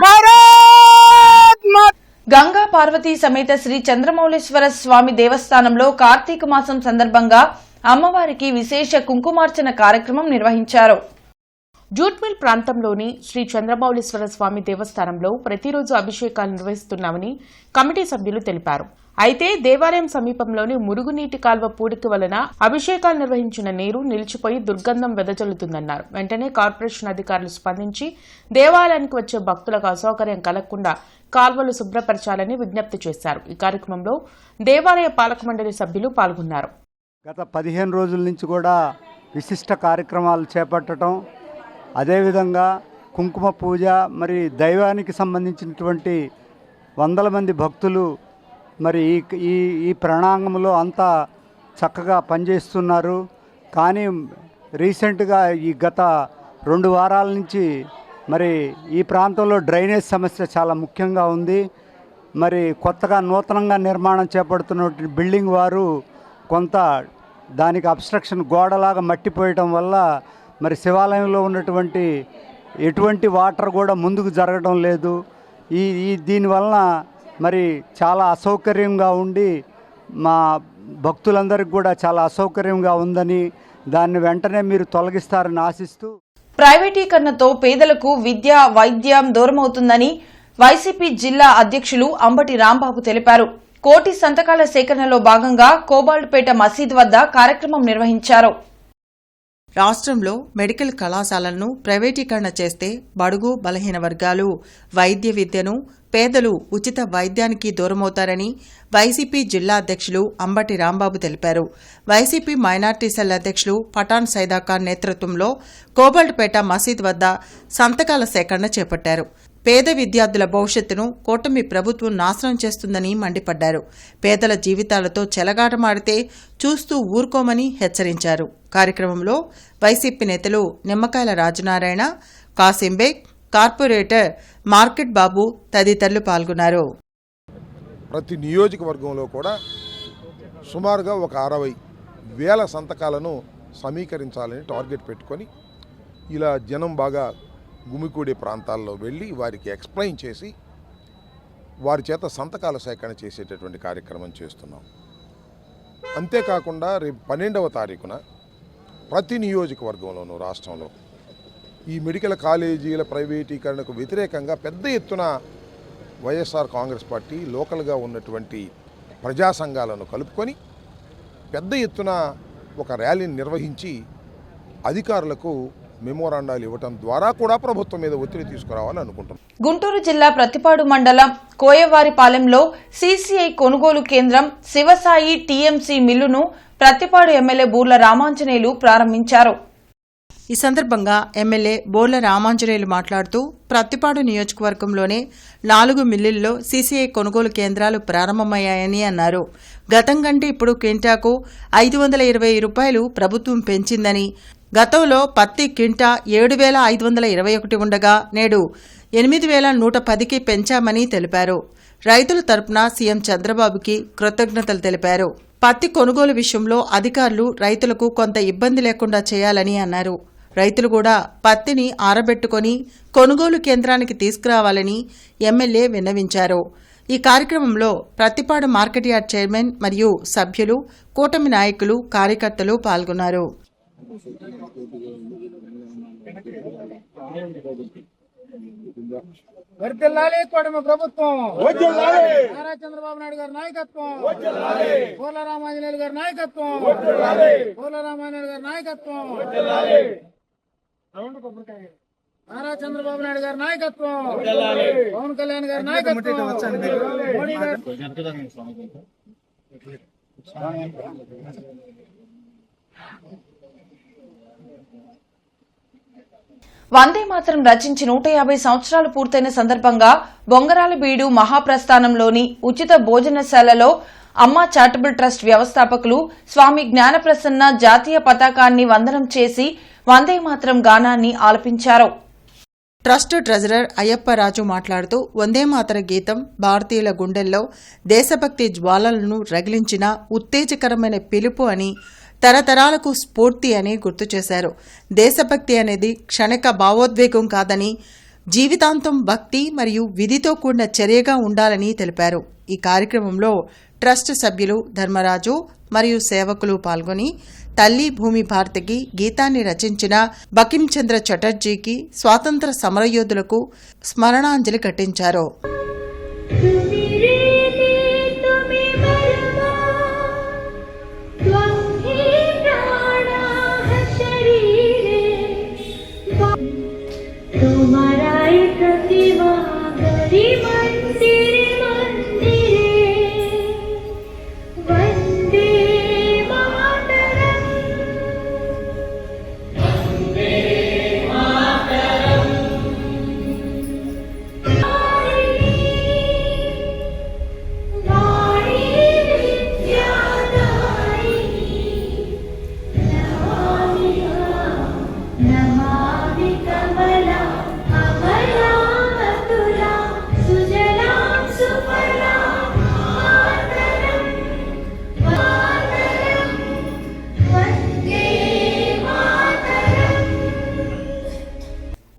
భారత్ మాతా. గంగా పార్వతీ సమేత శ్రీ చంద్రమౌళేశ్వర స్వామి దేవస్థానంలో కార్తీక మాసం సందర్భంగా అమ్మవారికి విశేష కుంకుమార్చన కార్యక్రమం నిర్వహించారు. జూట్మిల్ ప్రాంతంలోని శ్రీ చంద్రమౌళీశ్వర స్వామి దేవస్థానంలో ప్రతిరోజు అభిషేకాలు నిర్వహిస్తున్నామని కమిటీ సభ్యులు తెలిపారు. అయితే దేవాలయం సమీపంలోని మురుగునీటి కాల్వ పూడిక వలన అభిషేకాలు నిర్వహించిన నీరు నిలిచిపోయి దుర్గంధం వెదజల్లుతుందన్నారు. వెంటనే కార్పొరేషన్ అధికారులు స్పందించి దేవాలయానికి వచ్చే భక్తులకు అసౌకర్యం కలగకుండా కాల్వలు శుభ్రపరచాలని విజ్ఞప్తి చేశారు. ఈ కార్యక్రమంలో దేవాలయ పాలక మండలి సభ్యులు పాల్గొన్నారు. గత 15 రోజుల నుంచి కూడా విశిష్ట కార్యక్రమాలు చేపట్టడం, అదేవిధంగా కుంకుమ పూజ, మరి దైవానికి సంబంధించినటువంటి వందల మంది భక్తులు మరి ఈ ప్రణాంగంలో అంతా చక్కగా పనిచేస్తున్నారు. కానీ రీసెంట్గా ఈ గత 2 వారాల నుంచి మరి ఈ ప్రాంతంలో డ్రైనేజ్ సమస్య చాలా ముఖ్యంగా ఉంది. మరి కొత్తగా నూతనంగా నిర్మాణం చేపడుతున్నటువంటి బిల్డింగ్ వారు కొంత దానికి అబ్స్ట్రక్షన్ గోడలాగా మట్టిపోయటం వల్ల మరి శివాలయంలో ఉన్నటువంటి ఎటువంటి వాటర్ కూడా ముందుకు జరగడం లేదు. దీనివలన మరి చాలా అసౌకర్యంగా ఉండి మా భక్తులందరికీ కూడా చాలా అసౌకర్యంగా ఉందని, దాన్ని వెంటనే మీరు తొలగిస్తారని ఆశిస్తూ. ప్రైవేటీకరణతో పేదలకు విద్య, వైద్యం దూరమవుతుందని వైసీపీ జిల్లా అధ్యక్షులు అంబటి రాంబాబు తెలిపారు. కోటి సంతకాల సేకరణలో భాగంగా కోబాల్ట్పేట మసీద్ వద్ద కార్యక్రమం నిర్వహించారు. రాష్ట్రంలో మెడికల్ కళాశాలలను ప్రైవేటీకరణ చేస్తే బడుగు బలహీన వర్గాలు వైద్య విద్యను, పేదలు ఉచిత వైద్యానికి దూరమవుతారని వైసీపీ జిల్లా అధ్యక్షులు అంబటి రాంబాబు తెలిపారు. వైసీపీ మైనార్టీ సెల్ అధ్యక్షులు పఠాన్ సైదాఖాన్ నేతృత్వంలో కోబాల్ట్పేట మసీద్ వద్ద సంతకాల సేకరణ చేపట్టారు. పేద విద్యార్థుల భవిష్యత్తును కూటమి ప్రభుత్వం నాశనం చేస్తుందని మండిపడ్డారు. పేదల జీవితాలతో చెలగాటమాడితే చూస్తూ ఊరుకోమని హెచ్చరించారు. కార్యక్రమంలో వైసీపీ నేతలు నిమ్మకాయల రాజనారాయణ, కాసింబేగ్, కార్పొరేటర్ మార్కెట్ బాబు తదితరులు పాల్గొన్నారు. ప్రతి నియోజకవర్గంలో కూడా సుమారుగా ఒక 60,000 సంతకాలను సమీకరించాలని టార్గెట్ పెట్టుకొని ఇలా జనం బాగా గుమికూడే ప్రాంతాల్లో వెళ్ళి వారికి ఎక్స్ప్లెయిన్ చేసి వారి చేత సంతకాల సేకరణ చేసేటటువంటి కార్యక్రమం చేస్తున్నాం. అంతేకాకుండా రేపు 12వ తారీఖున ప్రతి నియోజకవర్గంలోనూ రాష్ట్రంలో ఈ మెడికల్ కాలేజీల ప్రైవేటీకరణకు వ్యతిరేకంగా పెద్ద ఎత్తున వైఎస్ఆర్ కాంగ్రెస్ పార్టీ లోకల్గా ఉన్నటువంటి ప్రజా సంఘాలను కలుపుకొని పెద్ద ఎత్తున ఒక ర్యాలీని నిర్వహించి అధికారులకు మెమోరాండాలు ఇవ్వటం ద్వారా కూడా ప్రభుత్వం మీద ఒత్తిడి తీసుకురావాలని అనుకుంటున్నాం. గుంటూరు జిల్లా ప్రతిపాడు మండలం కోయవారిపాలెంలో సీసీఐ కొనుగోలు కేంద్రం, శివసాయి టీఎంసీ మిల్లును ప్రతిపాడు ఎమ్మెల్యే బూర్ల రామాంజనేయులు ప్రారంభించారు. ఈ సందర్భంగా ఎమ్మెల్యే బోర్ల రామాంజనేయులు మాట్లాడుతూ ప్రతిపాడు నియోజకవర్గంలోనే 4 మిల్లుల్లో సీసీఐ కొనుగోలు కేంద్రాలు ప్రారంభమయ్యాయని అన్నారు. గతం కంటే ఇప్పుడు క్వింటాకు 520 రూపాయలు ప్రభుత్వం పెంచిందని, గతంలో పత్తి క్వింటా 7,521 ఉండగా నేడు 8,110కి పెంచామని తెలిపారు. రైతుల తరపున సీఎం చంద్రబాబుకి కృతజ్ఞతలు తెలిపారు. పత్తి కొనుగోలు విషయంలో అధికారులు రైతులకు కొంత ఇబ్బంది లేకుండా చేయాలని అన్నారు. రైతులు కూడా పత్తిని ఆరబెట్టుకుని కొనుగోలు కేంద్రానికి తీసుకురావాలని ఎమ్మెల్యే విన్నవించారు. ఈ కార్యక్రమంలో ప్రతిపాడు మార్కెట్ యార్డ్ చైర్మన్ మరియు సభ్యులు, కూటమి నాయకులు, కార్యకర్తలు పాల్గొన్నారు. వర్ధిల్లాలి కూటమి ప్రభుత్వం, నారా చంద్రబాబు నాయుడు గారి నాయకత్వం, బూర్ల రామాంజనేయులు గారి నాయకత్వం, బూర్ల రామాంజనేయులు గారి నాయకత్వం, నారా చంద్రబాబు నాయుడు గారి నాయకత్వం, పవన్ కళ్యాణ్ గారి నాయకత్వం, మోడీ గారు. వందే మాతరం రచించి 150 సంవత్సరాలు పూర్తయిన సందర్భంగా బొంగరాలబీడు మహాప్రస్థానంలోని ఉచిత భోజనశాలలో అమ్మా చారిటబుల్ ట్రస్ట్ వ్యవస్థాపకులు స్వామి జ్ఞానప్రసన్న జాతీయ పతాకాన్ని వందనం చేసి వందే మాతరం గానాన్ని ఆలపించారు. ట్రస్ట్ ట్రెజరర్ అయ్యప్పరాజు మాట్లాడుతూ వందే మాతర గీతం భారతీయుల గుండెల్లో దేశభక్తి జ్వాలలను రగిలించిన ఉత్తేజకరమైన పిలుపు అని, తరతరాలకు స్ఫూర్తి అని గుర్తు చేశారు. దేశభక్తి అనేది క్షణిక భావోద్వేగం కాదని, జీవితాంతం భక్తి మరియు విధితో కూడిన చర్యగా ఉండాలని తెలిపారు. ఈ కార్యక్రమంలో ట్రస్ట్ సభ్యులు ధర్మరాజు మరియు సేవకులు పాల్గొని తల్లి భూమి భారతికి గీతాన్ని రచించిన బకించంద్ర చటర్జీకి స్వాతంత్ర సమరయోధులకు స్మరణాంజలి ఘటించారు.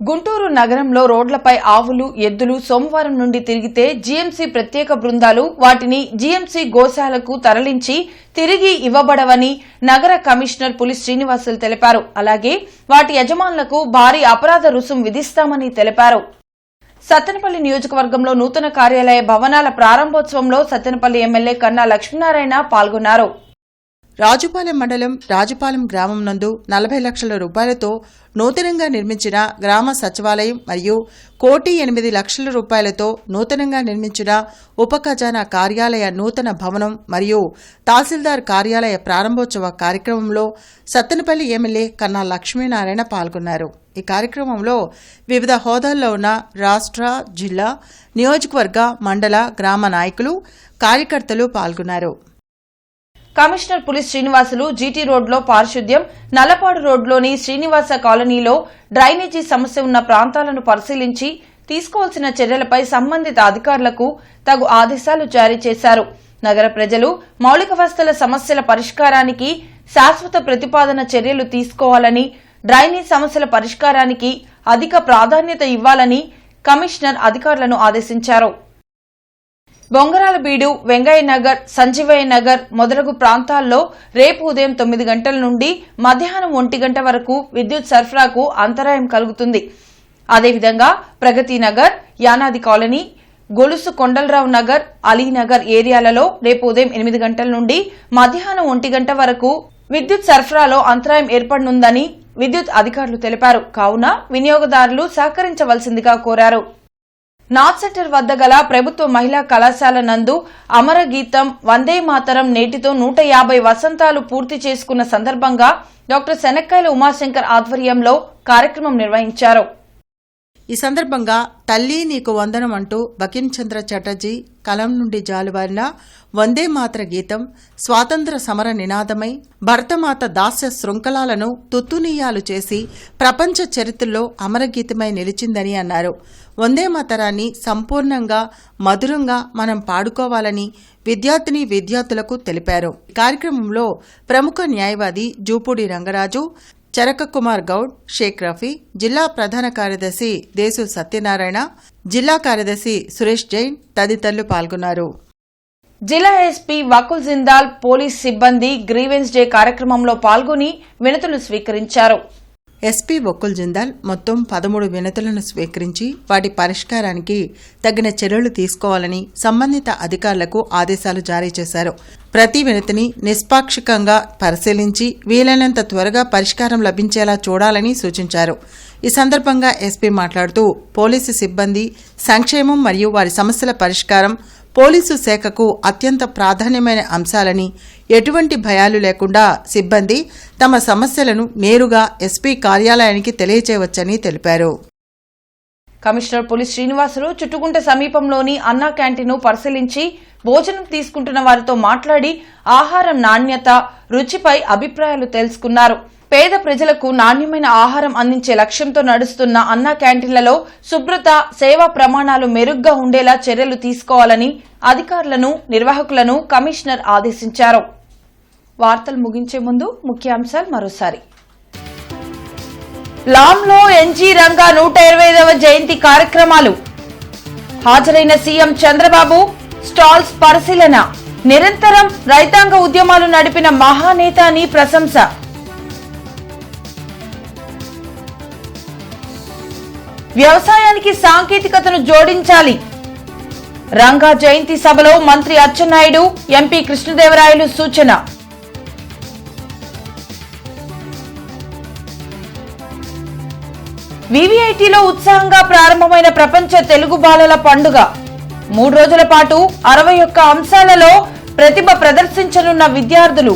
గుంటూరు నగరంలో రోడ్లపై ఆవులు, ఎద్దులు సోమవారం నుండి తిరిగితే జీఎంసీ ప్రత్యేక బృందాలు వాటిని జీఎంసీ గోశాలకు తరలించి తిరిగి ఇవ్వబడవని నగర కమిషనర్ పులి శ్రీనివాసులు తెలిపారు. అలాగే వాటి యజమానులకు భారీ అపరాధ రుసుం విధిస్తామని తెలిపారు. సత్తెనపల్లి నియోజకవర్గంలో నూతన కార్యాలయ భవనాల ప్రారంభోత్సవంలో సత్తెనపల్లి ఎమ్మెల్యే కన్నా లక్ష్మీనారాయణ పాల్గొన్నారు. రాజుపాలెం మండలం రాజుపాలెం గ్రామం నందు 40 లక్షల రూపాయలతో నూతనంగా నిర్మించిన గ్రామ సచివాలయం మరియు 1,08 లక్షల రూపాయలతో నూతనంగా నిర్మించిన ఉప ఖజానా కార్యాలయ నూతన భవనం మరియు తహసీల్దార్ కార్యాలయ ప్రారంభోత్సవ కార్యక్రమంలో సత్తెనపల్లి ఎమ్మెల్యే కన్నా లక్ష్మీనారాయణ పాల్గొన్నారు. ఈ కార్యక్రమంలో వివిధ హోదాల్లో ఉన్న రాష్ట్ర, జిల్లా, నియోజకవర్గ, మండల, గ్రామ నాయకులు, కార్యకర్తలు పాల్గొన్నారు. కమిషనర్ పులి శ్రీనివాసులు జీటీ రోడ్లో పారిశుద్ధ్యం, నల్లపాడు రోడ్లోని శ్రీనివాస కాలనీలో డ్రైనేజీ సమస్య ఉన్న ప్రాంతాలను పరిశీలించి తీసుకోవాల్సిన చర్యలపై సంబంధిత అధికారులకు తగు ఆదేశాలు జారీ చేశారు. నగర ప్రజలు మౌలిక వసతుల సమస్యల పరిష్కారానికి శాశ్వత ప్రతిపాదన చర్యలు తీసుకోవాలని, డ్రైనేజ్ సమస్యల పరిష్కారానికి అధిక ప్రాధాన్యత ఇవ్వాలని కమిషనర్ అధికారులను ఆదేశించారు. బొంగరాలబీడు, వెంగయ్య నగర్, సంజీవయ్య నగర్ మొదలగు ప్రాంతాల్లో రేపు ఉదయం 9 గంటల నుండి మధ్యాహ్నం 1 గంట వరకు విద్యుత్ సరఫరాకు అంతరాయం కలుగుతుంది. అదేవిధంగా ప్రగతి నగర్, యానాది కాలనీ, గొలుసు కొండలరావు నగర్, అలీనగర్ ఏరియాలలో రేపు ఉదయం 8 గంటల నుండి మధ్యాహ్నం 1 గంట వరకు విద్యుత్ సరఫరాలో అంతరాయం ఏర్పడనుందని విద్యుత్ అధికారులు తెలిపారు. కావున వినియోగదారులు సహకరించవలసిందిగా కోరారు. నార్త్ సెంటర్ వద్ద గల ప్రభుత్వ మహిళా కళాశాల నందు అమరగీతం వందే మాతరం నేటితో 150 వసంతాలు పూర్తి చేసుకున్న సందర్భంగా డాక్టర్ శనక్కాయల ఉమాశంకర్ ఆధ్వర్యంలో కార్యక్రమం నిర్వహించారు. ఈ సందర్భంగా తల్లి నీకు వందనం అంటూ బకించంద్ర చటర్జీ కలం నుండి జాలువారిన వందే మాతర గీతం స్వాతంత్ర సమర నినాదమై భరతమాత దాస్య శృంఖలాలను తుత్తునీయాలు చేసి ప్రపంచ చరిత్రలో అమరగీతమై నిలిచిందని అన్నారు. వందే మాతరాన్ని సంపూర్ణంగా మధురంగా మనం పాడుకోవాలని విద్యార్థులకు తెలిపారు. కార్యక్రమంలో ప్రముఖ న్యాయవాది జూపూడి రంగరాజు, చరక కుమార్ గౌడ్, షేక్ రఫీ, జిల్లా ప్రధాన కార్యదర్శి దేశు సత్యనారాయణ, జిల్లా కార్యదర్శి సురేష్ జైన్ తదితరులు పాల్గొన్నారు. జిల్లా ఎస్పీ వకుల్ జిందాల్ పోలీస్ సిబ్బంది గ్రీవెన్స్ డే కార్యక్రమంలో పాల్గొని వినతులు స్వీకరించారు. ఎస్పీ వకుల్ జిందాల్ మొత్తం 13 వినతులను స్వీకరించి వాటి పరిష్కారానికి తగిన చర్యలు తీసుకోవాలని సంబంధిత అధికారులకు ఆదేశాలు జారీ చేశారు. ప్రతి వినతిని నిష్పాక్షికంగా పరిశీలించి వీలైనంత త్వరగా పరిష్కారం లభించేలా చూడాలని సూచించారు. ఈ సందర్భంగా ఎస్పీ మాట్లాడుతూ పోలీసు సిబ్బంది సంక్షేమం మరియు వారి సమస్యల పరిష్కారం పోలీసు శాఖకు అత్యంత ప్రాధాన్యమైన అంశాలని, ఎటువంటి భయాలు లేకుండా సిబ్బంది తమ సమస్యలను నేరుగా ఎస్పీ కార్యాలయానికి తెలియచేయవచ్చని తెలిపారు. కమిషనర్ పులి శ్రీనివాసులు చుట్టుగుంట సమీపంలోని అన్నా క్యాంటీన్ను పరిశీలించి భోజనం తీసుకుంటున్న వారితో మాట్లాడి ఆహారం నాణ్యత, రుచిపై అభిప్రాయాలు తెలుసుకున్నారు. పేద ప్రజలకు నాణ్యమైన ఆహారం అందించే లక్ష్యంతో నడుస్తున్న అన్నా క్యాంటీన్లలో శుభ్రత, సేవా ప్రమాణాలు మెరుగ్గా ఉండేలా చర్యలు తీసుకోవాలని అధికారులను, నిర్వాహకులను కమిషనర్ ఆదేశించారు. వార్తలు ముగించే ముందు ముఖ్యాంశాలు మరోసారి. లాంలో ఎన్జీ రంగా 125వ జయంతి కార్యక్రమాలు. హాజరైన సీఎం చంద్రబాబు, స్టాల్స్ పరిశీలన. నిరంతరం రైతాంగ ఉద్యమాలు నడిపిన మహానేత అని ప్రశంస. వ్యవసాయానికి సాంకేతికతను జోడించాలి. రంగా జయంతి సభలో మంత్రి అచ్చెన్నాయుడు, ఎంపీ కృష్ణదేవరాయలు సూచన. వివిఐటిలో ఉత్సాహంగా ప్రారంభమైన ప్రపంచ తెలుగు బాలల పండుగ. 3 రోజుల పాటు 61 అంశాలలో ప్రతిభ ప్రదర్శించనున్న విద్యార్థులు.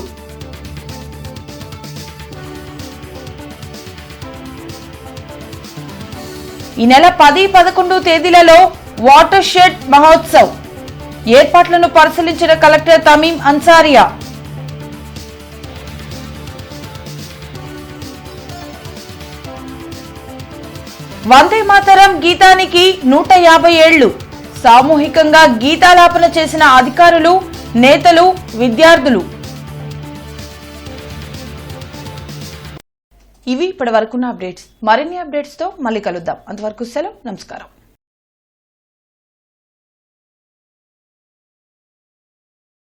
ఈ నెల 10, 11 తేదీలలో వాటర్ షెడ్ మహోత్సవ్. ఏర్పాట్లను పరిశీలించిన కలెక్టర్ తమీం అన్సారియా. వందే మాతరం గీతానికి 150 ఏళ్లు. సామూహికంగా గీతాలాపన చేసిన అధికారులు, నేతలు, విద్యార్థులు. ఇవి ఇప్పటి వరకున్న అప్డేట్స్. మరిన్ని అప్డేట్స్ తో మళ్ళీ కలుద్దాం. అంతవరకు సెలవు. నమస్కారం.